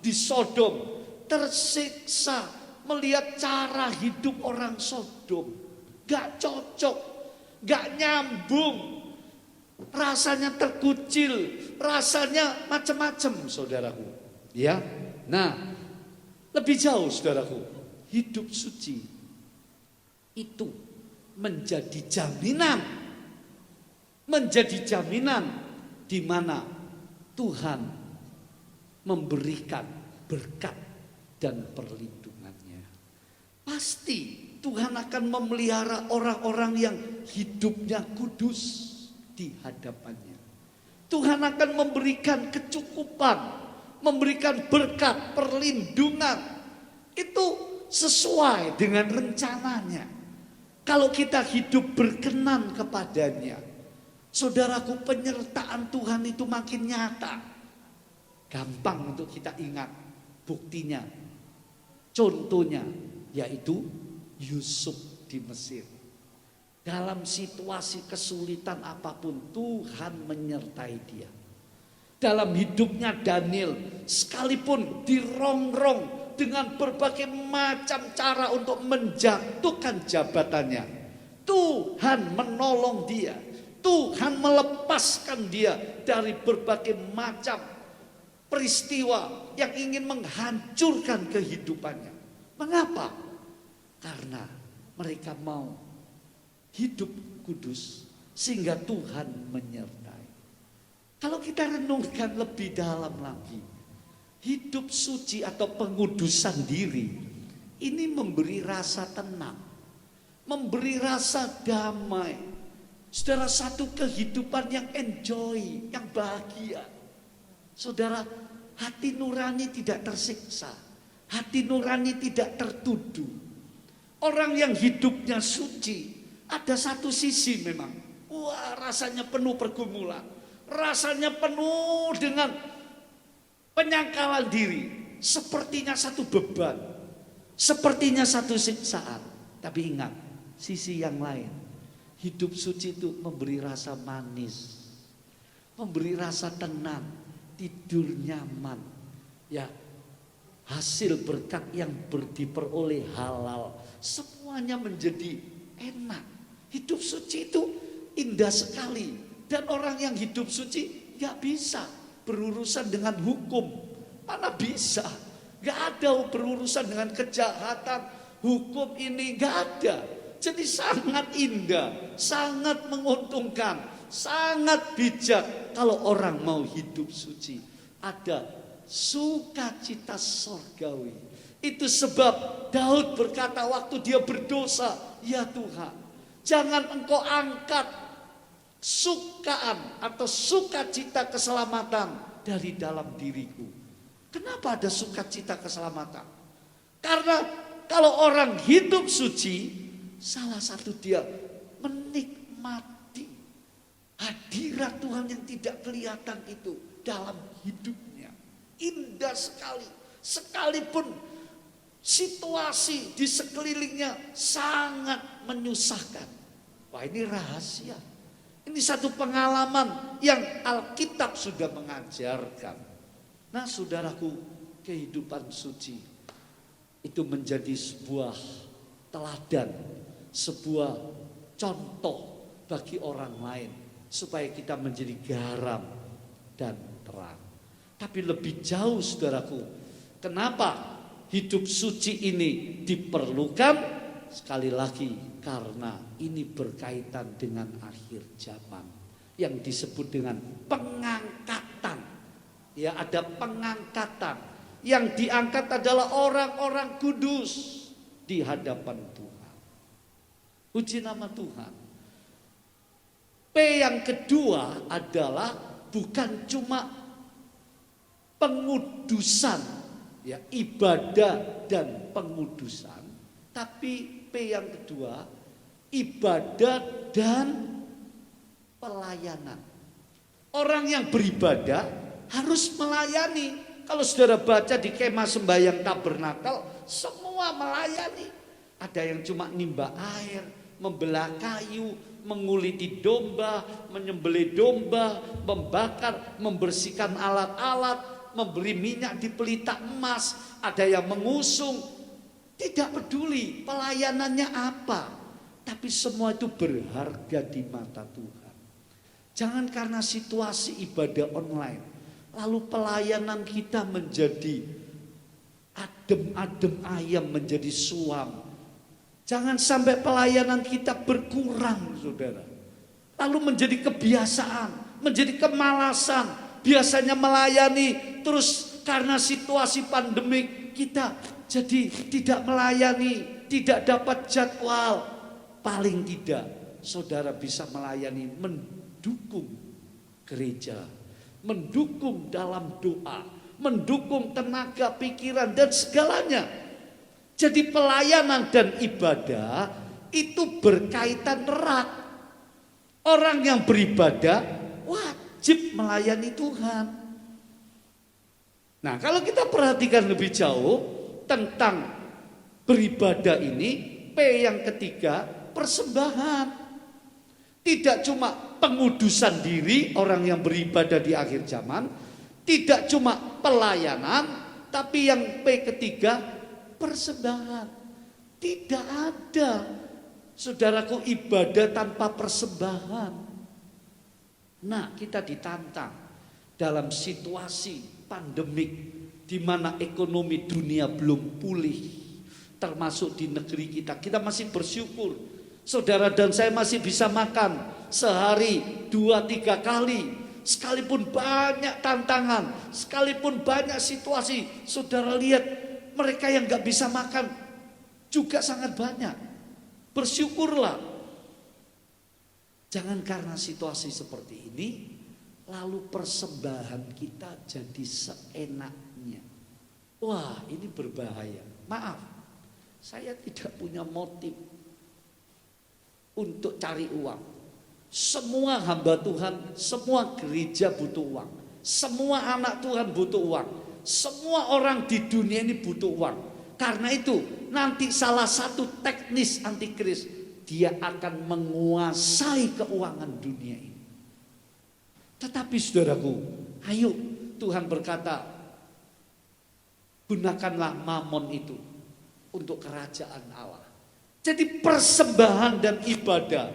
di Sodom tersiksa melihat cara hidup orang Sodom. Gak cocok, gak nyambung. Rasanya terkucil, rasanya macam-macam, saudaraku. Ya, nah, lebih jauh, saudaraku, hidup suci itu menjadi jaminan di mana Tuhan memberikan berkat dan perlindungannya. Pasti Tuhan akan memelihara orang-orang yang hidupnya kudus di hadapannya. Tuhan akan memberikan kecukupan, memberikan berkat, perlindungan. Itu sesuai dengan rencananya. Kalau kita hidup berkenan kepadanya, saudaraku, penyertaan Tuhan itu makin nyata. Gampang untuk kita ingat buktinya. Contohnya yaitu Yusuf di Mesir. Dalam situasi kesulitan apapun, Tuhan menyertai dia. Dalam hidupnya Daniel, sekalipun dirongrong dengan berbagai macam cara untuk menjatuhkan jabatannya, Tuhan menolong dia. Tuhan melepaskan dia dari berbagai macam peristiwa yang ingin menghancurkan kehidupannya. Mengapa? Karena mereka mau hidup kudus sehingga Tuhan menyertai. Kalau kita renungkan lebih dalam lagi, hidup suci atau pengudusan diri ini memberi rasa tenang, memberi rasa damai. Saudara, satu kehidupan yang enjoy, yang bahagia. Saudara, hati nurani tidak tersiksa, hati nurani tidak tertuduh. Orang yang hidupnya suci, ada satu sisi memang, wah, rasanya penuh pergumulan, rasanya penuh dengan penyangkalan diri, sepertinya satu beban, sepertinya satu siksaan. Tapi ingat, sisi yang lain, hidup suci itu memberi rasa manis, memberi rasa tenang, tidur nyaman, ya, hasil berkat yang diperoleh halal, semuanya menjadi enak. Hidup suci itu indah sekali. Dan orang yang hidup suci gak bisa berurusan dengan hukum. Mana bisa? Gak ada berurusan dengan kejahatan, hukum ini gak ada. Jadi sangat indah, sangat menguntungkan, sangat bijak kalau orang mau hidup suci. Ada sukacita sorgawi. Itu sebab Daud berkata waktu dia berdosa, ya Tuhan, jangan engkau angkat sukaan atau sukacita keselamatan dari dalam diriku. Kenapa ada sukacita keselamatan? Karena kalau orang hidup suci, salah satu dia menikmati hadirat Tuhan yang tidak kelihatan itu dalam hidupnya. Indah sekali. Sekalipun situasi di sekelilingnya sangat menyusahkan. Wah, ini rahasia. Ini satu pengalaman yang Alkitab sudah mengajarkan. Nah, saudaraku, kehidupan suci itu menjadi sebuah teladan, sebuah contoh bagi orang lain supaya kita menjadi garam dan terang. Tapi lebih jauh, saudaraku, kenapa hidup suci ini diperlukan? Sekali lagi, karena ini berkaitan dengan akhir zaman yang disebut dengan pengangkatan. Ya, ada pengangkatan. Yang diangkat adalah orang-orang kudus di hadapan Tuhan. Puji nama Tuhan. P yang kedua adalah bukan cuma pengudusan, ya, ibadah dan pengudusan, tapi P yang kedua ibadah dan pelayanan. Orang yang beribadah harus melayani. Kalau saudara baca di kemah sembahyang tabernakel, semua melayani. Ada yang cuma nimba air, membelah kayu, menguliti domba, menyembelih domba, membakar, membersihkan alat-alat, memberi minyak di pelita emas. Ada yang mengusung. Tidak peduli pelayanannya apa, tapi semua itu berharga di mata Tuhan. Jangan karena situasi ibadah online, lalu pelayanan kita menjadi adem-adem ayam, menjadi suam. Jangan sampai pelayanan kita berkurang, saudara. Lalu menjadi kebiasaan, menjadi kemalasan. Biasanya melayani, terus karena situasi pandemik kita jadi tidak melayani, tidak dapat jadwal. Paling tidak saudara bisa melayani, mendukung gereja, mendukung dalam doa, mendukung tenaga, pikiran dan segalanya. Jadi pelayanan dan ibadah itu berkaitan erat. Orang yang beribadah wajib melayani Tuhan. Nah, kalau kita perhatikan lebih jauh tentang beribadah ini, P yang ketiga, persembahan. Tidak cuma pengudusan diri orang yang beribadah di akhir zaman, tidak cuma pelayanan, tapi yang P ketiga, persembahan. Tidak ada, saudaraku, ibadah tanpa persembahan. Nah, kita ditantang dalam situasi pandemik di mana ekonomi dunia belum pulih, termasuk di negeri kita. Kita masih bersyukur, saudara dan saya masih bisa makan sehari 2-3 kali. Sekalipun banyak tantangan, sekalipun banyak situasi, saudara lihat mereka yang gak bisa makan juga sangat banyak. Bersyukurlah. Jangan karena situasi seperti ini lalu persembahan kita jadi seenaknya. Wah, ini berbahaya. Maaf, saya tidak punya motif untuk cari uang. Semua hamba Tuhan, semua gereja butuh uang. Semua anak Tuhan butuh uang. Semua orang di dunia ini butuh uang. Karena itu nanti salah satu teknis antikris, dia akan menguasai keuangan dunia ini. Tetapi saudaraku, ayo, Tuhan berkata, gunakanlah mamon itu untuk kerajaan Allah. Jadi persembahan dan ibadah,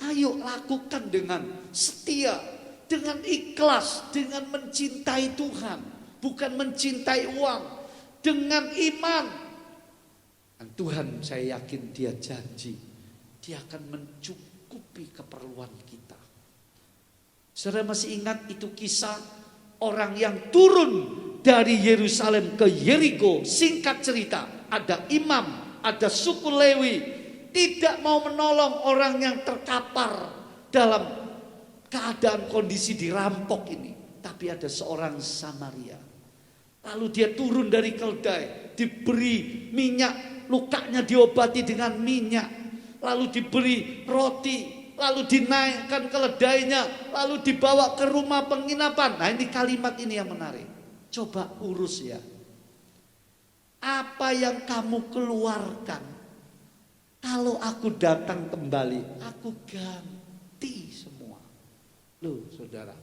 ayo lakukan dengan setia, dengan ikhlas, dengan mencintai Tuhan, bukan mencintai uang, dengan iman. Dan Tuhan, saya yakin dia janji, dia akan mencukupi keperluan kita. Saudara masih ingat itu kisah orang yang turun dari Yerusalem ke Yeriko? Singkat cerita, ada imam, ada suku Lewi, tidak mau menolong orang yang terkapar dalam keadaan kondisi dirampok ini. Tapi ada seorang Samaria. Lalu dia turun dari keldai, diberi minyak, lukanya diobati dengan minyak, lalu diberi roti, lalu dinaikkan keledainya, lalu dibawa ke rumah penginapan. Nah, ini kalimat ini yang menarik. Coba urus ya. Apa yang kamu keluarkan, kalau aku datang kembali, aku ganti semua. Loh saudara,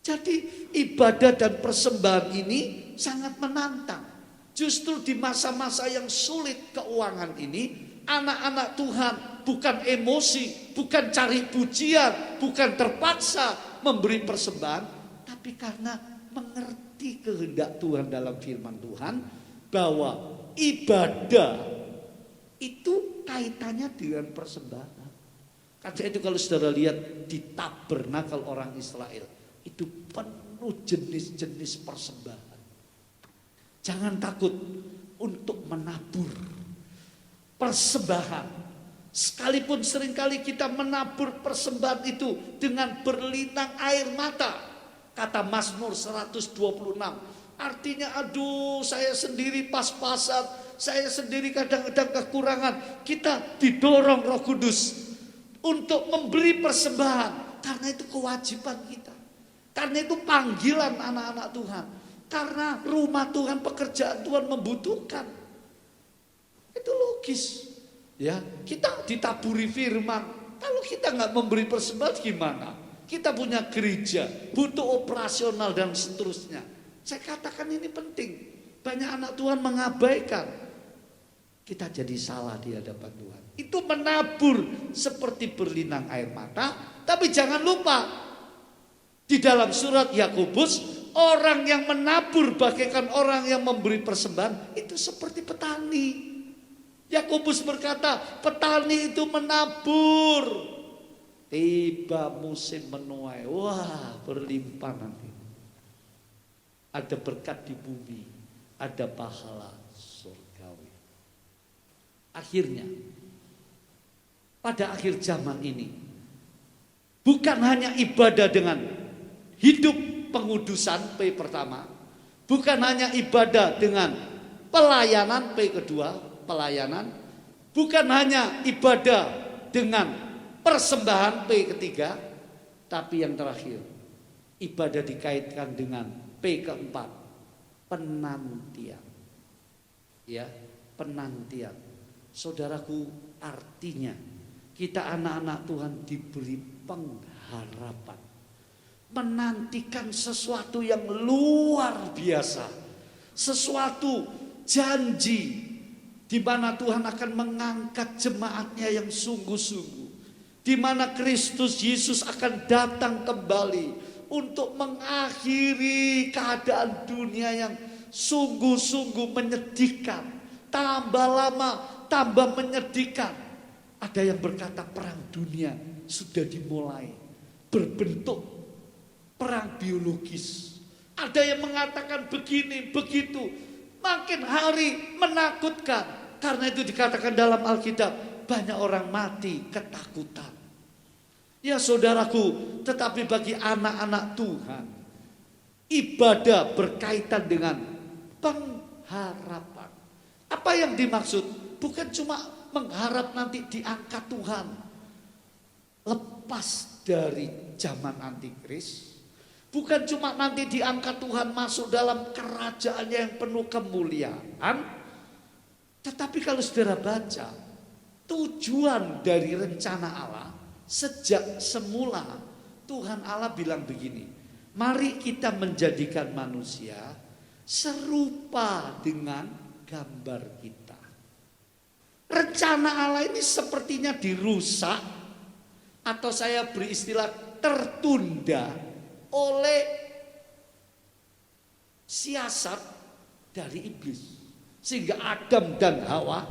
jadi ibadah dan persembahan ini sangat menantang. Justru di masa-masa yang sulit keuangan ini, anak-anak Tuhan bukan emosi, bukan cari pujian, bukan terpaksa memberi persembahan, tapi karena mengerti kehendak Tuhan dalam firman Tuhan, bahwa ibadah itu kaitannya dengan persembahan. Karena itu kalau saudara lihat di tabernakel orang Israel, itu penuh jenis-jenis persembahan. Jangan takut untuk menabur persembahan. Sekalipun seringkali kita menabur persembahan itu dengan berlinang air mata. Kata Mazmur 126. Artinya aduh saya sendiri pas-pasan, saya sendiri kadang-kadang kekurangan. Kita didorong Roh Kudus untuk memberi persembahan. Karena itu kewajiban kita. Karena itu panggilan anak-anak Tuhan. Karena rumah Tuhan, pekerjaan Tuhan membutuhkan. Itu logis. Ya, kita ditaburi firman. Kalau kita nggak memberi persembahan gimana? Kita punya gereja, butuh operasional dan seterusnya. Saya katakan ini penting. Banyak anak Tuhan mengabaikan. Kita jadi salah di hadapan Tuhan. Itu menabur seperti berlinang air mata. Tapi jangan lupa, di dalam surat Yakobus, orang yang menabur bagaikan orang yang memberi persembahan itu seperti petani. Yakobus berkata, petani itu menabur. Tiba musim menuai, wah berlimpah nanti. Ada berkat di bumi, ada pahala surgawi. Akhirnya, pada akhir zaman ini, bukan hanya ibadah dengan hidup pengudusan P pertama, bukan hanya ibadah dengan pelayanan P kedua, pelayanan, bukan hanya ibadah dengan persembahan P ketiga, tapi yang terakhir, ibadah dikaitkan dengan P keempat, penantian. Ya, penantian. Saudaraku, artinya kita anak-anak Tuhan diberi pengharapan. Menantikan sesuatu yang luar biasa. Sesuatu janji di mana Tuhan akan mengangkat jemaatnya yang sungguh-sungguh. Di mana Kristus Yesus akan datang kembali untuk mengakhiri keadaan dunia yang sungguh-sungguh menyedihkan. Tambah lama, tambah menyedihkan. Ada yang berkata perang dunia sudah dimulai. Berbentuk perang biologis. Ada yang mengatakan begini, begitu. Makin hari menakutkan. Karena itu dikatakan dalam Alkitab, banyak orang mati ketakutan. Ya saudaraku, tetapi bagi anak-anak Tuhan, ibadah berkaitan dengan pengharapan. Apa yang dimaksud? Bukan cuma mengharap nanti diangkat Tuhan, lepas dari zaman antikris. Bukan cuma nanti diangkat Tuhan masuk dalam kerajaannya yang penuh kemuliaan. Tetapi kalau saudara baca, tujuan dari rencana Allah, sejak semula Tuhan Allah bilang begini, mari kita menjadikan manusia serupa dengan gambar kita. Rencana Allah ini sepertinya dirusak, atau saya beri istilah tertunda oleh siasat dari iblis. Sehingga Adam dan Hawa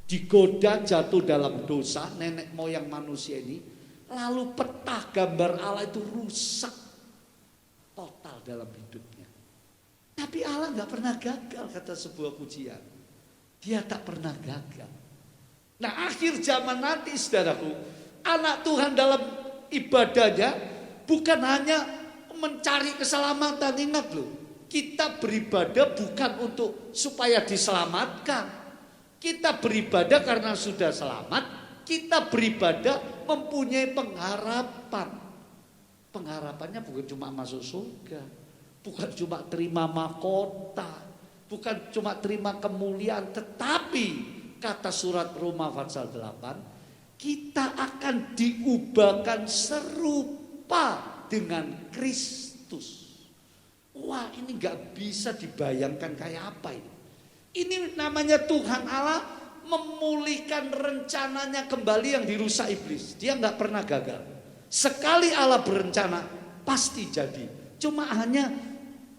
digoda jatuh dalam dosa nenek moyang manusia ini. Lalu peta gambar Allah itu rusak total dalam hidupnya. Tapi Allah gak pernah gagal, kata sebuah pujian. Dia tak pernah gagal. Nah akhir zaman nanti saudaraku, anak Tuhan dalam ibadahnya bukan hanya mencari keselamatan. Ingat loh, Kita beribadah bukan untuk supaya diselamatkan. Kita beribadah karena sudah selamat. Kita beribadah mempunyai pengharapan. Pengharapannya bukan cuma masuk surga, bukan cuma terima mahkota, bukan cuma terima kemuliaan, tetapi kata surat Roma pasal 8, kita akan diubahkan serupa dengan Kristus. Wah, ini gak bisa dibayangkan kayak apa ini. Ini namanya Tuhan Allah memulihkan rencananya kembali yang dirusak iblis. Dia gak pernah gagal. Sekali Allah berencana pasti jadi. Cuma hanya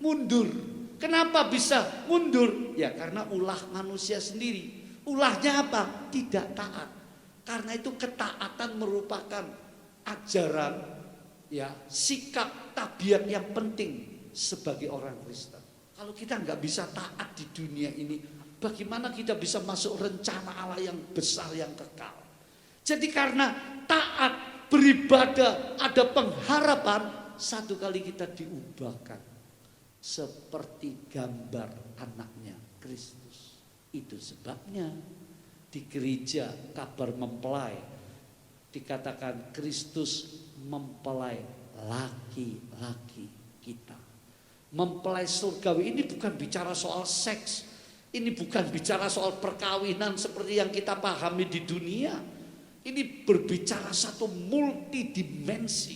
mundur. Kenapa bisa mundur? Ya karena ulah manusia sendiri. Ulahnya apa? Tidak taat. Karena itu ketaatan merupakan ajaran, ya, sikap, tabiat yang penting sebagai orang Kristen. Kalau kita nggak bisa taat di dunia ini, bagaimana kita bisa masuk rencana Allah yang besar, yang kekal? Jadi karena taat, beribadah, ada pengharapan, satu kali kita diubahkan seperti gambar anaknya Kristus. Itu sebabnya di gereja kabar mempelai dikatakan Kristus mempelai laki-laki kita. Mempelai surgawi ini bukan bicara soal seks, ini bukan bicara soal perkawinan seperti yang kita pahami di dunia. Ini berbicara satu multidimensi.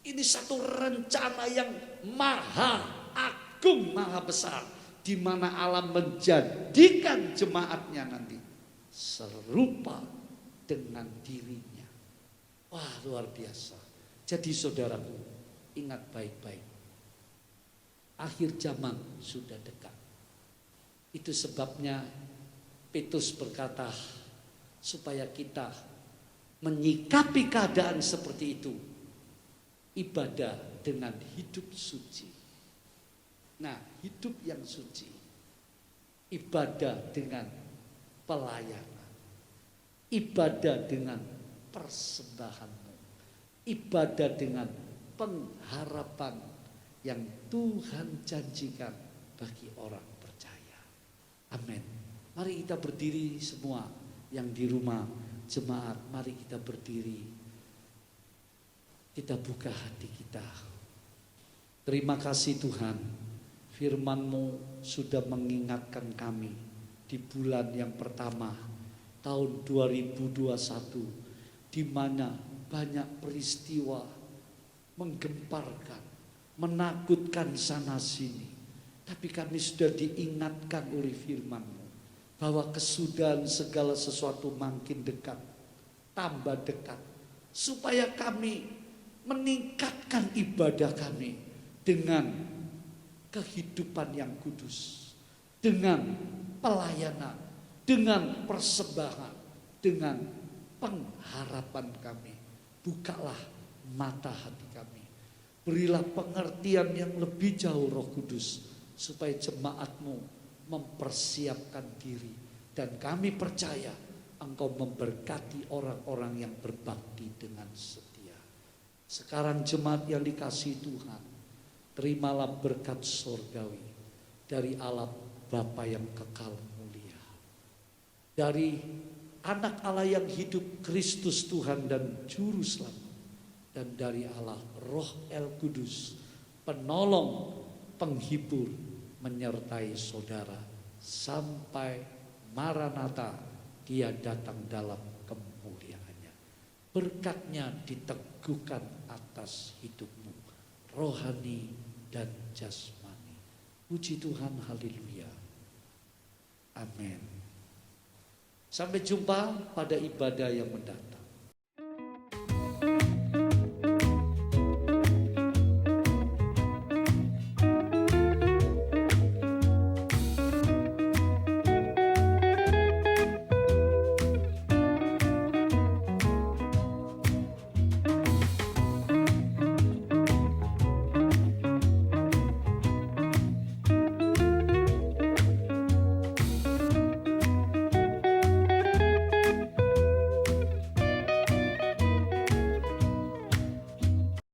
Ini satu rencana yang maha agung, maha besar, di mana Allah menjadikan jemaatnya nanti serupa dengan dirinya. Wah, luar biasa. Jadi saudaraku, ingat baik-baik. Akhir zaman sudah dekat. Itu sebabnya Petrus berkata supaya kita menyikapi keadaan seperti itu, ibadah dengan hidup suci. Nah, hidup yang suci, ibadah dengan pelayanan, ibadah dengan persembahanmu, ibadah dengan pengharapan yang Tuhan janjikan bagi orang percaya. Amin. Mari kita berdiri semua yang di rumah, jemaat, mari kita berdiri. Kita buka hati kita. Terima kasih Tuhan, firman-Mu sudah mengingatkan kami di bulan yang pertama tahun 2021, di mana banyak peristiwa menggemparkan, menakutkan sana sini. Tapi kami sudah diingatkan oleh firman-Mu bahwa kesudahan segala sesuatu makin dekat, tambah dekat, supaya kami meningkatkan ibadah kami dengan kehidupan yang kudus, dengan pelayanan, dengan persembahan, dengan pengharapan kami. Bukalah mata hati kami, berilah pengertian yang lebih jauh Roh Kudus, supaya jemaat-Mu mempersiapkan diri, dan kami percaya Engkau memberkati orang-orang yang berbakti dengan setia. Sekarang jemaat yang dikasihi Tuhan, terimalah berkat surgawi dari Allah Bapa yang kekal mulia, dari anak Allah yang hidup, Kristus Tuhan dan Juru Selamat, dan dari Allah Roh El Kudus, penolong, penghibur, menyertai saudara sampai Maranatha, Dia datang dalam kemuliaannya. Berkatnya diteguhkan atas hidupmu, rohani dan jasmani. Puji Tuhan, haleluya. Amin. Sampai jumpa pada ibadah yang mendatang.